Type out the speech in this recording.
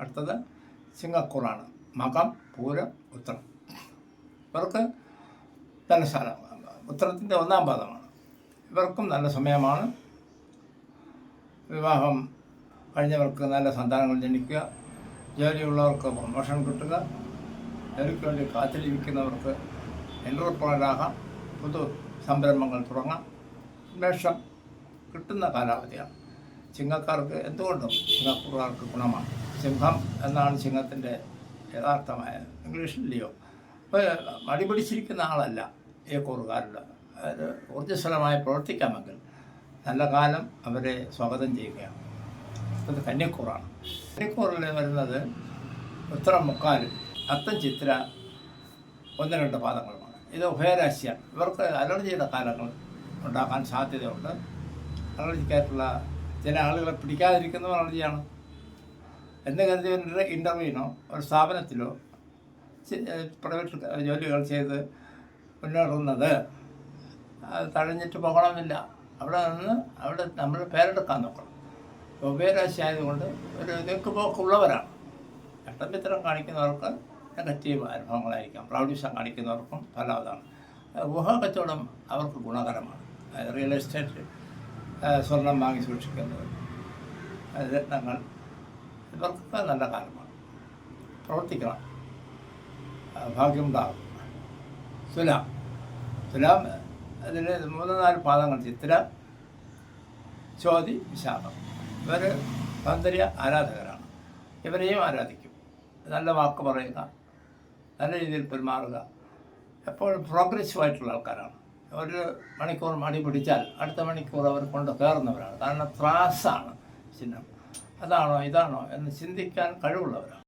അടുത്തത് ചിങ്ങക്കൂറാണ്. മകം, പൂരം, ഉത്രം. ഇവർക്ക് നല്ല സ്ഥലമാണ്. ഉത്രത്തിൻ്റെ 1-ാം പാദമാണ്. ഇവർക്കും നല്ല സമയമാണ്. വിവാഹം കഴിഞ്ഞവർക്ക് നല്ല സന്താനങ്ങൾ ജനിക്കുക, ജോലിയുള്ളവർക്ക് പ്രമോഷൻ കിട്ടുക, ജോലിക്ക് വേണ്ടി കാത്തിരിക്കുന്നവർക്ക് എൻ്റർപ്രനറാകാം, പുതു സംരംഭങ്ങൾ തുടങ്ങാം. ഉന്മേഷം കിട്ടുന്ന കാലാവധിയാണ്. ചിങ്ങക്കാർക്ക് എന്തുകൊണ്ടും ചിങ്ങക്കൂറുകാർക്ക് ഗുണമാണ്. സിംഹം എന്നാണ് ചിങ്ങത്തിൻ്റെ യഥാർത്ഥമായ ഇംഗ്ലീഷിൽ ലിയോ. അപ്പോൾ മടിപിടിച്ചിരിക്കുന്ന ആളല്ല ഈ കൂറുകാരുടെ. അത് ഊർജ്ജസ്വലമായി പ്രവർത്തിക്കാമെങ്കിൽ നല്ല കാലം അവരെ സ്വാഗതം ചെയ്യുകയാണ്. അത് കന്യക്കൂറാണ്. കന്യക്കൂറിൽ വരുന്നത് ഉത്തരം മുക്കാലും അത്തം ചിത്ര 1-2 പാദങ്ങളുമാണ്. ഇത് ഉഭയരാശിയാണ്. ഇവർക്ക് അലർജിയുടെ കാലങ്ങൾ ഉണ്ടാക്കാൻ സാധ്യതയുണ്ട്. അലർജിക്കായിട്ടുള്ള ചില ആളുകളെ പിടിക്കാതിരിക്കുന്നതും അലർജിയാണ്. എന്ന് കരുതി ഒരു ഇൻ്റർവ്യൂവിനോ ഒരു സ്ഥാപനത്തിലോ പ്രൈവറ്റ് ജോലികൾ ചെയ്ത് മുന്നേറുന്നത് അത് തഴഞ്ഞിട്ട് പോകണമെന്നില്ല. അവിടെ നമ്മൾ പേരെടുക്കാൻ നോക്കണം. ഉഭയരാശി ആയതുകൊണ്ട് ഒരു നീക്കുപോക്കുള്ളവരാണ്. ചട്ടമ്പിത്തരം കാണിക്കുന്നവർക്ക് നെഗറ്റീവ് അനുഭവങ്ങളായിരിക്കാം. പ്രൗഢിസം കാണിക്കുന്നവർക്കും പലതാണ്. ഊഹ കച്ചവടം അവർക്ക് ഗുണകരമാണ്. റിയൽ എസ്റ്റേറ്റ്, സ്വർണം വാങ്ങി സൂക്ഷിക്കുന്നത്, രത്നങ്ങൾ, ഇവർക്ക് നല്ല കാലമാണ്. പ്രവർത്തിക്കണം, ഭാഗ്യമുണ്ടാകും. തുലാം അതിൽ 3-4 പാദങ്ങൾ ചിത്ര, ചോതി, വിശാഖം. ഇവർ സൗന്ദര്യ ആരാധകരാണ്. ഇവരെയും ആരാധിക്കും. നല്ല വാക്ക് പറയുക, നല്ല രീതിയിൽ പെരുമാറുക, എപ്പോഴും പ്രോഗ്രസീവായിട്ടുള്ള ആൾക്കാരാണ്. ഒരു മണിക്കൂർ മണി പിടിച്ചാൽ അടുത്ത മണിക്കൂർ അവർ കൊണ്ട് കയറുന്നവരാണ്. കാരണം ത്രാസാണ് ചിഹ്നം. അതാണോ ഇതാണോ എന്ന് ചിന്തിക്കാൻ കഴിവുള്ളവരാണ്.